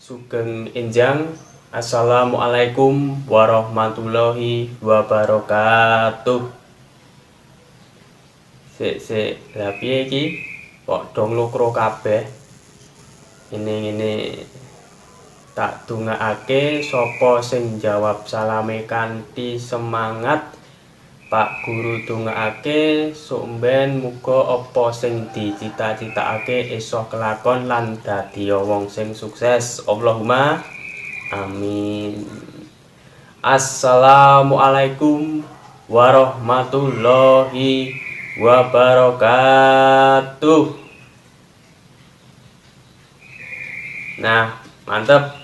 Sugeng Enjang, Assalamualaikum warahmatullahi wabarakatuh. Lah piye iki? Kok dong lukro kabeh? Ini tak dongakake sapa sing jawab salame kanthi semangat. Pak Guru dongakake sumben muga apa sing dicita-citakake esuk kelakon lan dadi wong sing sukses. Allahumma amin. Assalamualaikum warahmatullahi wabarakatuh. Nah, mantep.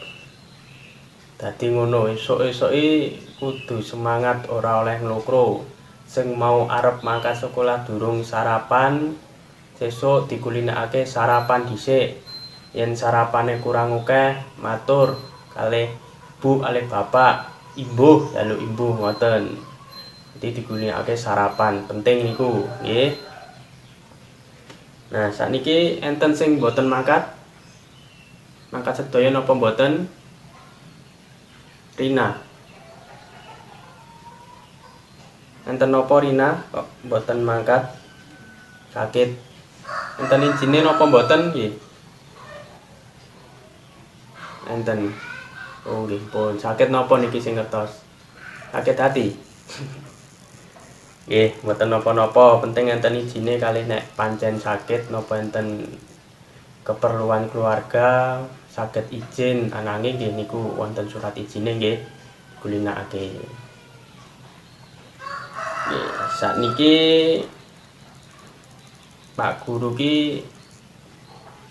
Dadi ngono, esuk-esuke kudu semangat ora oleh nglokro. Sing mau arep mangkat sekolah durung sarapan, sesuk dikulinekake sarapan dhisik. Yen sarapane kurang akeh, matur kalih Bu, kalih Bapak, imbuh, lalu imbuh ngoten. Jadi digulinekake sarapan, penting niku, nggih. Nah, sakniki enten sing mboten mangkat. Mangkat sedaya napa mboten? Rina. Enten napa Rina kok mboten mangkat? Sakit. Enten izine napa mboten nggih? Enten. Oh nggih pun. Sakit napa niki sing ngertos? Sakit hati. Nggih, mboten napa-napa, penting enten izine kalih nek pancen sakit napa enten keperluan keluarga saged izin ananging nggih niku wonten surat izine nggih gulinakake. Nggih, sakniki Pak Guru ki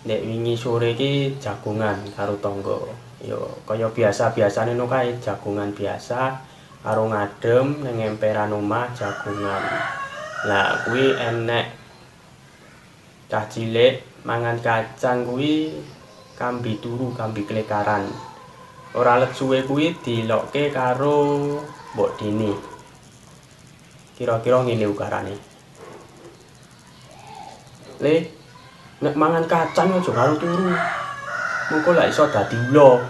nek wingi sore ki jagungan karo tangga. Ya kaya biasa-biasane no kae jagungan biasa karo ngadem ning emperan omah jagungan. Lah kuwi enek cah cilik mangan kacang kuwi kambi turu, kambi klekaran. Ora let suwe kuwi dilokke karo Mbok Dini. Kira-kira ngene ukarane. Le, nek mangan kacang aja karo turu. Mengko lak iso dadi ula.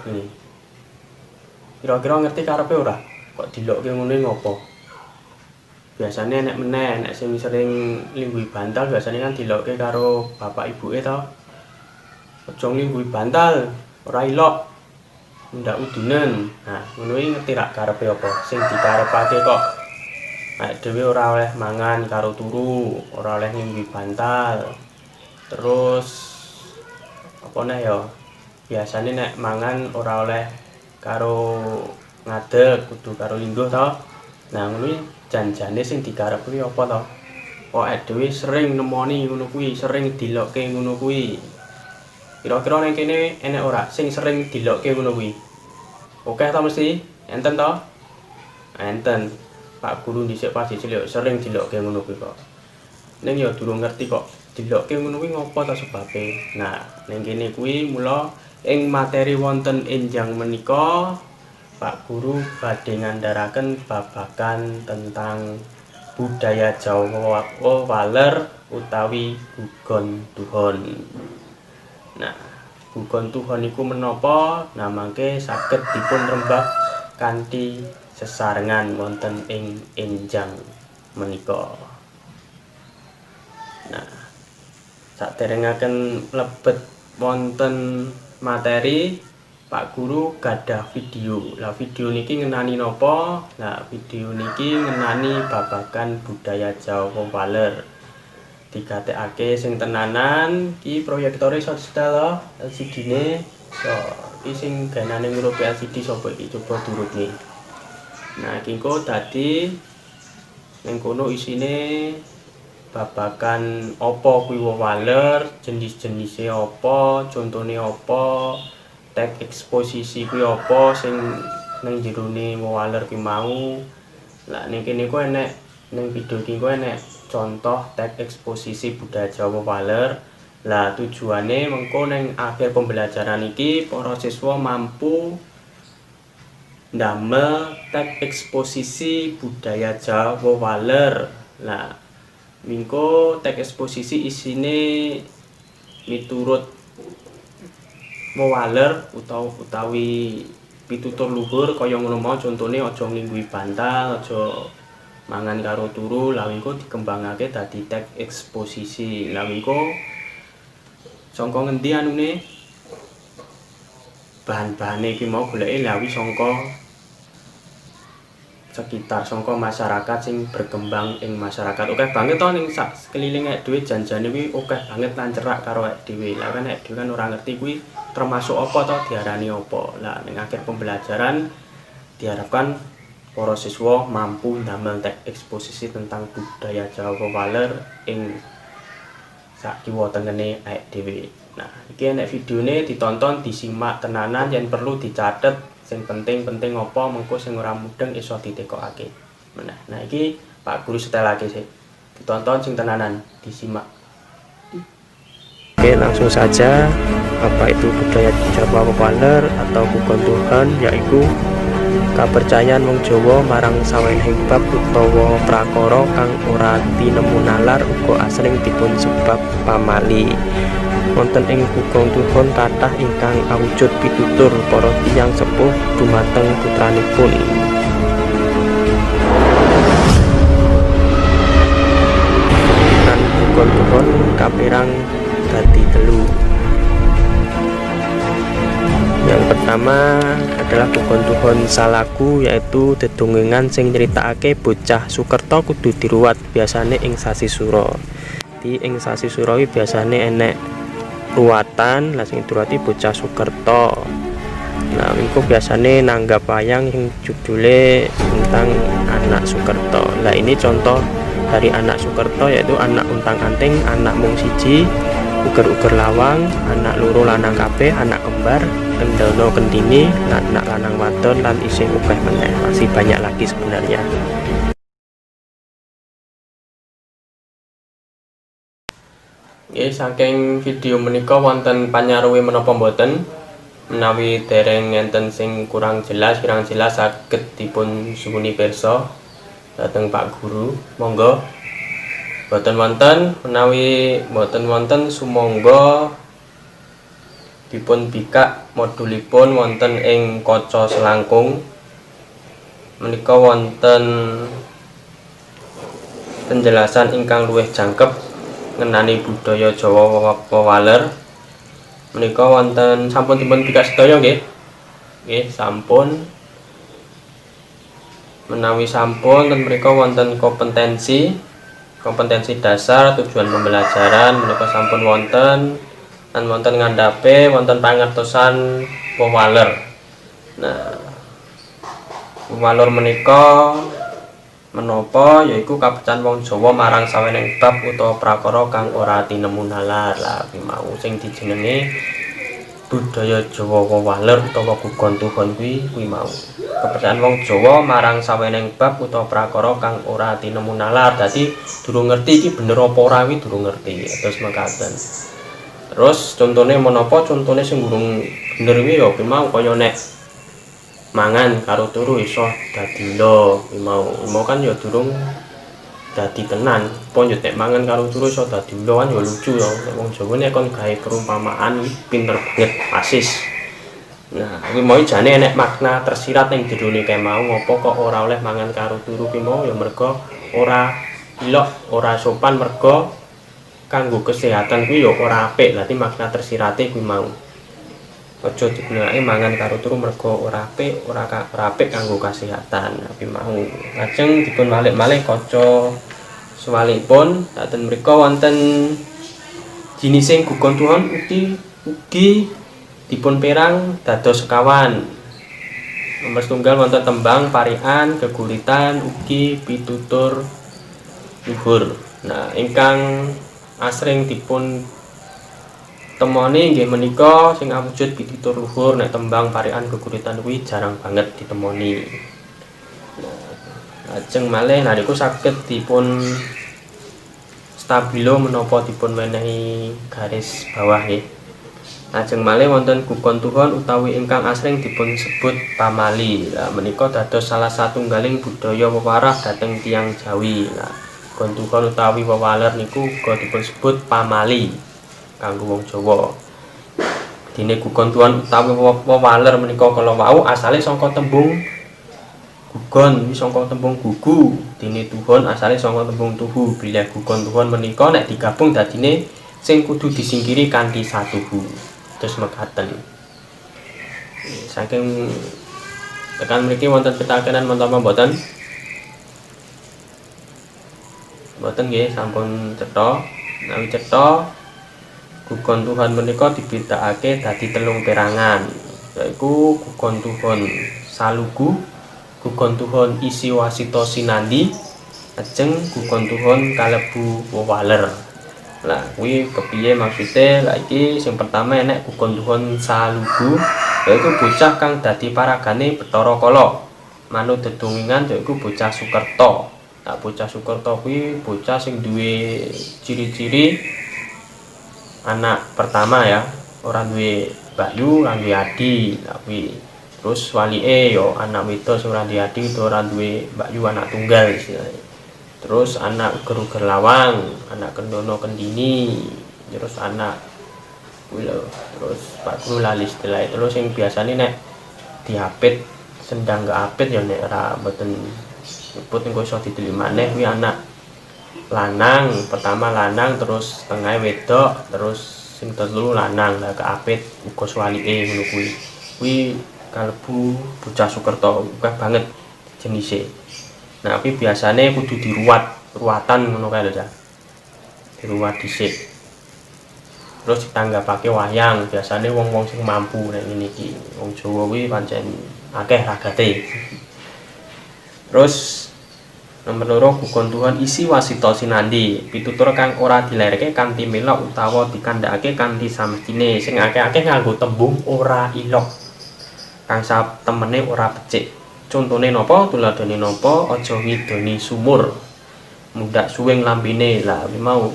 Kira-kira ngerti karepe ora? Kok dilokke ngene ngopo? Biasane nek meneh nek sing sering lingguhi bantal biasane kan dilokke karo bapak ibuke to. Aja nglingguhi bantal, ora ilok. Ndak udunen. Nah, ngono iki ngerti rak karepe apa? Sing dikarepake kok nek dhewe ora oleh mangan karo turu, ora oleh ngingguhi bantal. Terus apa neh ya? Biasane nek mangan ora oleh karo ngadeg, kudu karo lingguh to. Nah, ngono iki janjane sing digarep kuwi apa to? Kok dhewe sering nemoni ngono kuwi, sering dilokke ngono kuwi. Kira-kira ning kene enek ora sing sering dilokke ngono kuwi? Oke to mesti? Enten to? Enten. Pak Guru dhisik pas cilik sering dilokke ngono kuwi kok. Ning ya durung ngerti kok dilokke ngono kuwi ngopo to sebabe. Nah, ning kene kuwi mula ing materi wonten enjang menika Pak Guru badhe ngandharaken babagan tentang budaya Jawa Waler utawi gugon tuhon. Nah, gugon tuhon iku menapa? Nah, mangke saged dipun rembag kanthi sesarengan wonten ing enjang menika. Nah, saderengaken mlebet wonten materi, Pak Guru gadah video. Lah video niki ngenani napa? Lah video niki ngenani babagan budaya Jawa Waler. Digatekake sing tenanan iki proyektore iso setel LCD-ne. So, iki sing ganane ngrupi LCD sapa iki coba durutne. Nah, iki engko dadi ning kono isine babagan apa kuwi waler, jenis-jenise apa, contone apa, tek eksposisi kuwi apa sing ning jerone waler ki mau. Lah ning kene ku enek ning video iki ku enek contoh tek eksposisi budaya Jawa Waler. Lah tujuane mengko ning akhir pembelajaran iki para siswa mampu ndamel tek eksposisi budaya Jawa Waler. Lah mingko tek eksposisi isine miturut wewaler utawi pitutur luhur kaya ngono mau. Contone aja nglingguhi bantal, aja mangan karo turu, lha engko dikembangake dadi teks eksposisi. Lha engko saka ngendi anune bahan-bahane iki mau goleke lawi saka sekitar, saka masyarakat sing berkembang ing masyarakat. Oke banget to ning sak sekeliling dhewe janjane kuwi oke banget lan cerak karo dhewe. Lah kan dhewe kan ora ngerti kuwi termasuk apa to, diarani apa. Lah ning akhir pembelajaran diharapkan para siswa mampu ndamel teks eksposisi tentang budaya Jawa Wewaler ing sak kiwa tengene awake dhewe. Nah, iki nek videone ditonton, disimak tenanan, yen perlu dicatet sing penting-penting apa mengko sing ora mudeng iso ditekokake. Nah, iki Pak Guru setelake sih. Ditonton sing tenanan, disimak. Oke, langsung saja. Apa itu budaya Jawa Wewaler atau Bugon Tuhan, yaiku kapercayaan wong Jawa marang sawenehing bab utawa prakara kang ora tinemu nalar uga asring dipun sebab pamali. Wonten ing Bugon Tuhan kathah ingkang awujud pitutur para tiyang sepuh dumateng putranipun. Lan Bugon Tuhan kapérang dadi telu. Yang pertama adalah Bugon Tuhan Salaku, yaitu dedongengan sing nyritakake bocah Sukerta kudu diruwat biasane ing sasi Sura. Di ing sasi Sura iki biasane enek ruwatan, lah sing diruwati bocah Sukerta. Nah, iku biasane nanggap wayang yang judule tentang anak Sukerta. Lah ini contoh dari anak Sukerta, yaitu anak untang-anting, anak mung siji, uger-uger lawang, anak loro lanang kabeh, anak kembar, kendana kendini, anak lanang wadon lan isih akeh meneh. Masih banyak lagi sebenarnya. Nggih, saking video menika wonten panyaruwe menapa mboten? Menawi dereng enten sing kurang jelas saged dipun suwuni pirsa dhateng Pak Guru. Monggo. Boten wonten, menawi boten wonten sumangga dipun bikak modulipun wonten ing kaca selangkung. Menika wonten penjelasan ingkang luwih jangkep ngenani budaya Jawa Wewaler. Menika wonten sampun dipun bikak sedaya nggih. Nggih, sampun. Menawi sampun ten mriku wonten kompetensi dasar tujuan pembelajaran menika sampun wonten lan wonten ngandhape wonten pangertosan wewaler. Nah, wewaler menika menapa yaiku kapercayaan wong Jawa marang sawenehing bab utawa prakara kang ora tinemu nalar. Lah mau sing dijenenge budaya Jawa Wewaler utawa Bugon Tuhan kuwi mau kepercayaan wong Jawa marang sawenehing bab utawa prakara kang ora tinemu nalar. Dadi durung ngerti iki bener apa ora kuwi durung ngerti. Terus mekaten. Terus contone menapa? Contone sing durung bener kuwi ya kuwi mau kaya nek mangan karo turu iso dadi lho kuwi mau kan ya durung dadi tenan. Apa yo nek mangan karo turu iso dadi lho kan ya lucu ya. Nek wong Jawa nek kon gawe perumpamaan pinter banget pasis. Nah, kuwi mau jane enek makna tersirat ning jerone kae mau apa kok ora oleh mangan karo turu kuwi mau ya mergo ora ilok, ora sopan mergo kanggo kesehatan kuwi ya ora apik. Dadi makna tersirate kuwi mau. Aja digunakake mangan karo turu mergo ora apik, ora apik kanggo kesehatan. Kuwi mau. Lajeng dipun malih-malih kaca suwalipun daten mriku wonten jinising Bugon Tuhan ugi dipun perang dados sekawan. Nomor setunggal wonten tembang, parian, geguritan, ugi pitutur luhur. Nah, ingkang asring dipun temoni nggih menika sing awujud pitutur luhur. Nek tembang, parian, geguritan kuwi jarang banget ditemoni. Lajeng malih nalika saged dipun stabilo menapa dipun menehi garis bawah nggih. Lajeng malih wonten Bugon Tuhan utawi ingkang asring dipun sebut pamali. Lah menika dados salah satunggaling budaya wewarah dhateng tiyang Jawi. Lah Bugon Tuhan utawi wewaler niku uga dipun sebut pamali kanggo wong Jawa. Dene gugon utawi wewaler menika kala wau asale saka tembung gugon, iki saka tembung gugu. Dene tuhun asale saka tembung tuhu. Bilih gugon tuhun menika nek digabung dadine sing kudu disingkiri kanthi satuhu. Terus mekaten. Saking tekan mriki wonten pitakenan menapa mboten? Mboten nggih, sampun cetha. Menawi cetha gugon tuhun menika dibedakake dadi telung perangan, yaiku gugon tuhun salugu, gugon tuhun isi wasita sinandi, lajeng gugon tuhun kalebu wewaler. Lah kuwi kepiye maksude? Lah iki sing pertama enek gugon tuhun salugu, yaiku bocah kang dadi paragane Bathara Kala. Manut dedongengan yaiku bocah Sukerta. Nah, bocah Sukerta kuwi bocah sing duwe ciri-ciri anak pertama ya, ora duwe mbakyu, ora duwe adi. Nah kuwi terus walike ya anak wedok sing ora duwe adi, ora duwe mbakyu, anak tunggal istilahnya. Terus anak uger-uger lawang, anak kendono kendini, terus anak kuwi lho, terus Pak Guru lali istilahnya. Terus sing biasane nek diapit sendang ke apit ya nek ora mboten nyebut engko iso diteliti maneh kuwi anak lanang, pertama lanang, terus tengah wedok, terus sing telu lanang. Lah keapit uga swalike ngono kuwi. Kuwi kalebu bocah Sukerta, akeh banget jenise. Nah, tapi biasane kudu ruwatan ngono kae lho, Cak. Diruwat dhisik. Terus ditanggapake wayang, biasane wong-wong sing mampu nek ngene iki. Wong Jawa kuwi pancen akeh ragate. Terus nomor loro gugon tuhun isi wasita sinandi, pitutur kang ora dilairke kanthi melok utawa dikandhakake kanthi samestine, sing akeh-akeh nganggo tembung ora ilok kang satemene ora becik. Contone napa? Tuladhane napa? Aja ngidoni sumur, mundhak suwing lambene. Lah kuwi mau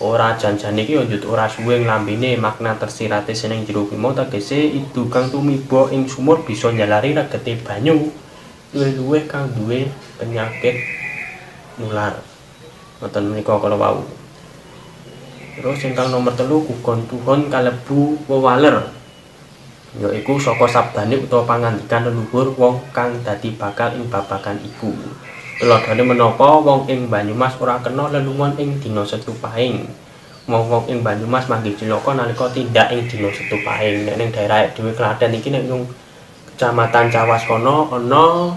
ora janjane iki yo ora suwing lambene, makna tersirate seneng jero kuwi mau tegese idu kang tumiba ing sumur bisa njalari regete banyu. Luwih kang duwe penyakit nular. Ngoten menika kala wau. Terus ingkang nomor 3 gugon tuhun kalebu wewaler, yaiku saka sabdane utawa pangandikan leluhur wong kang dadi bakal ing babagan iku. Tuladhane menapa wong ing Banyumas ora kena lelungan ing dina setupahing. Wong ing Banyumas manggih cilaka nalika tindak ing dina setupahing. Nek ning daerah dhewe Klaten iki nek yung Kecamatan Cawas kono ana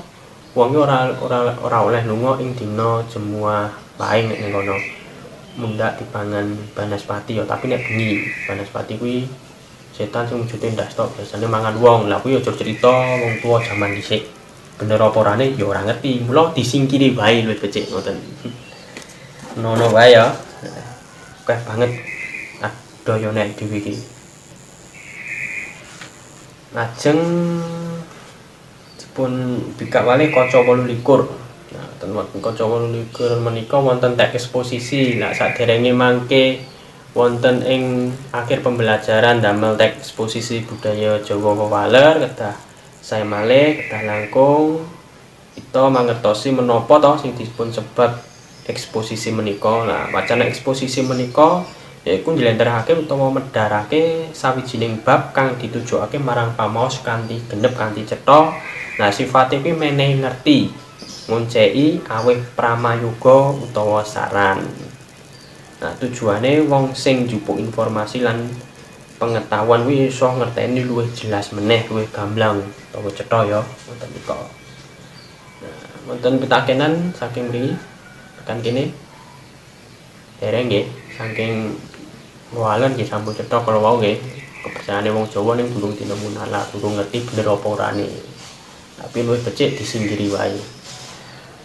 wonge ora oleh lunga ing dina Jemuah Pahing nek ning kono. Mundhak dipangan Banaspati ya, tapi nek bengi Banaspati kuwi setan sing wujude ndas tok, biasane mangan wong. Lah kuwi aja cerita wong tuwa jaman dhisik. Bener apa orane ya ora ngerti. Mula disingkiri wae luwih becik ngoten. Nono wae ya. Akeh banget daya nek dhewe iki. Lajeng pun bikak wali kaca 28. Nah, ten wonten kaca 28 menika wonten tek eksposisi. Lah saderenge mangke wonten ing akhir pembelajaran damel tek eksposisi budaya Jawa wewaler kedah saya malih kedah langkung kita mangertosi menapa to sing dipun sebab eksposisi menika. Nah, wacana eksposisi menika yaiku njlentrehake utawa medharake sawijining bab kang ditujokake marang pamaos kanthi genep kanthi cetha. Nah, sifate kuwi menehi ngerti, ngonceki awih pramayoga utawa saran. Nah, tujuane wong sing njupuk informasi lan pengetahuan kuwi iso ngerteni luwih jelas meneh, luwih gamblang utawa cetha ya, ngoten nika. Nah, wonten pitakenan saking mriki tekan kene. Dereng nggih, saking wewaler nggih sampun cetha kala wau nggih. Kepercayaane wong Jawa ning durung tinemu nala, durung ngerti bener apa orane. Tapi luwih becik disingkiri wae.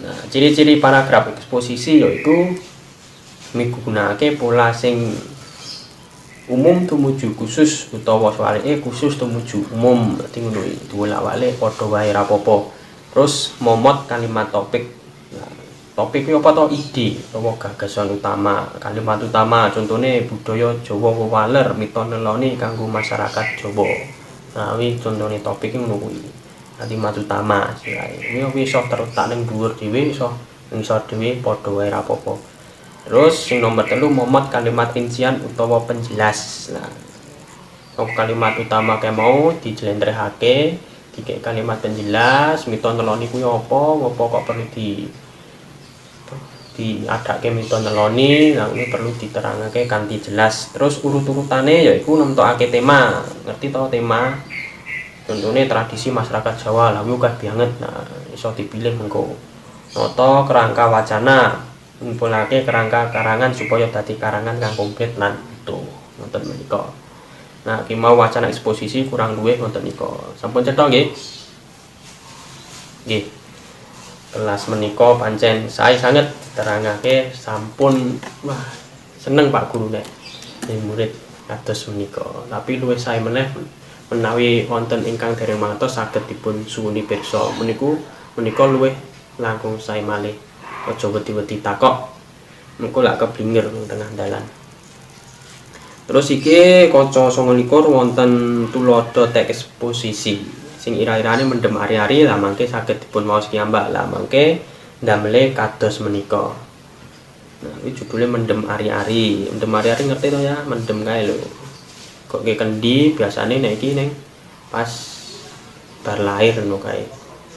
Nah, ciri-ciri paragraf eksposisi yaiku migunakake pola sing umum tumuju khusus utawa swalike khusus tumuju umum. Dadi ngono iki, diwolak-walik padha wae rapopo. Terus momot kalimat topik. Nah, topik iki apa to? Ide utawa gagasan utama, kalimat utama. Contone budaya Jawa wewaler mita neloni kanggo masyarakat Jawa. Nah, iki contone topik ngono kuwi. Kalimat utama istilahnya. Kuwi iso terletak ning dhuwur dhewe, iso ngisor dhewe padha wae rapopo. Terus sing nomor 3 momot kalimat rincian utawa penjelas. Nah, kalimat utama kayak mau dijlentrehake dikek kalimat penjelas mito neloni kuwi apa ngopo kok perlu diadake mito neloni. Nah ini perlu diterangake kanthi jelas. Terus urut-urutane yaiku nemtokake tema. Ngerti to tema? Contohnya tradisi masyarakat Jawa lalu kan banget. Nah iso dipilih mengko noto kerangka wacana ngumpulake kerangka karangan supaya dadi karangan kang komplit lan itu nonton menika. Nah ki mau wacana eksposisi kurang luwih nonton menika sampun cetha nggih. Nggih kelas menika pancen sae sanget terangake sampun wah seneng Pak Guru nek murid kados menika. Tapi luwih sae meneh menawi wonten ingkang dereng mangertos saged dipun suwuni pirsa menika luwih langkung sae malih. Aja wedi-wedi takok engko lak keblinger nang tengah dalan. Terus iki kaca 29 wonten tulodo teks eksposisi sing ira-irane mendem ari-ari lah mangke saged dipun maos kiyambak lah mangke ndamel kados menika. Nah iki judule mendem ari-ari. Mendem ari-ari ngerti to ya, mendem kae lho. Kok ke kendi biasane nek iki ning pas bar lahir ngono kae.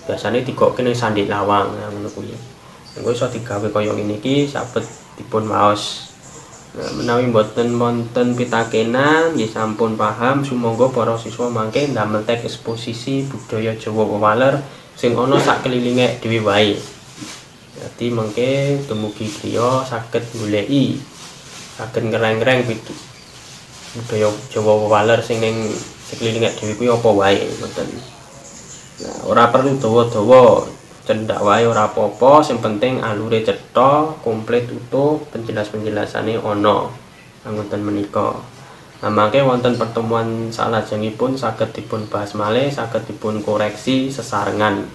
Biasane digokke ning sandhi lawang ngono kuwi. Engko iso digawe kaya ngene iki sabet dipun maos. Nah, menawi mboten wonten pitakenan nggih sampun paham sumangga para siswa mangke ndamel teks eksposisi budaya Jawa wewaler sing ana sakelilinge dhewe wae. Dadi mangke dumugi griya saged goleki saged ngereng-ngereng budaya Jawa wewaler sing ning sakelilinge dhewe kuwi apa wae ngoten. Nah, ora perlu dawa-dawa, cendak wae ora apa-apa, sing penting alure cetha, komplit utuh, penjelas-penjelasane ana. Ngoten menika. Nah, mangke wonten pertemuan salajengipun saged dipun bahas malih, saged dipun koreksi sesarengan.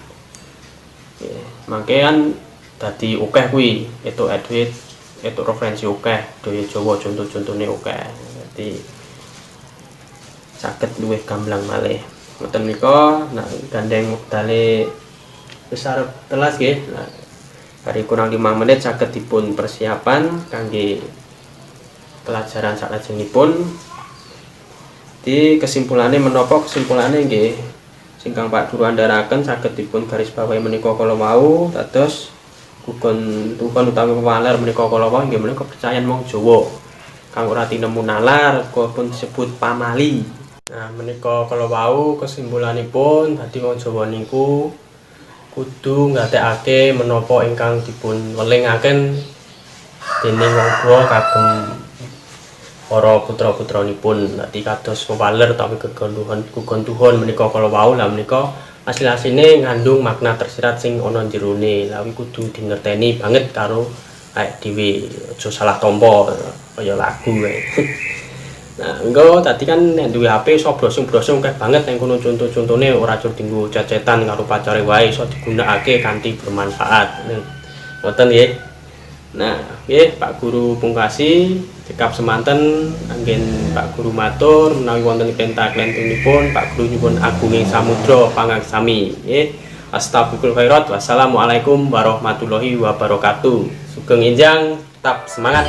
Nggih, mangke kan dadi akeh kuwi, etuk referensi akeh, daya Jawa contoh-contone akeh. Dadi saged luwih gamblang malih. Ngoten menika, nah gandeng wektale besar telas nggih. Nah, bari kurang 5 menit saged dipun persiapan kangge pelajaran salajengipun. Di kesimpulane menapa kesimpulane nggih sing kang Pak Guru andharaken saged dipun garis bawahi menika kala wau dados tukon utawi wewaler menika kala wau nggih menika kepercayaan wong Jawa kang ora tinemu nalar pun disebut pamali. Nah menika kala wau kesimpulanipun dadi wong Jawa niku kudu nggatekake menapa ingkang dipun welingaken dening wong tuwa kagem para putra-putranipun. Dadi kados wewaler utawi gegontuhon menika kala wau lah menika asil-asline ngandung makna tersirat sing ana jerone. Lah kudu dingerteni banget karo awake dhewe, aja salah tampa kaya lagu kae. Nah, engko tadi kan nek duwe HP iso browsing-browsing akeh banget ning kono contoh-contone ora cur dinggo cecetan karo pacare wae iso digunakake kanthi bermanfaat. Ngoten nggih. Nah, nggih Pak Guru pungkasi cekap semanten anggen Pak Guru matur menawi wonten pentak lentunipun Pak Guru nyuwun agunging samudra pangaksami. Nggih. Astagfirul khairat. Wassalamualaikum warahmatullahi wabarakatuh. Sugeng enjang, tetap semangat.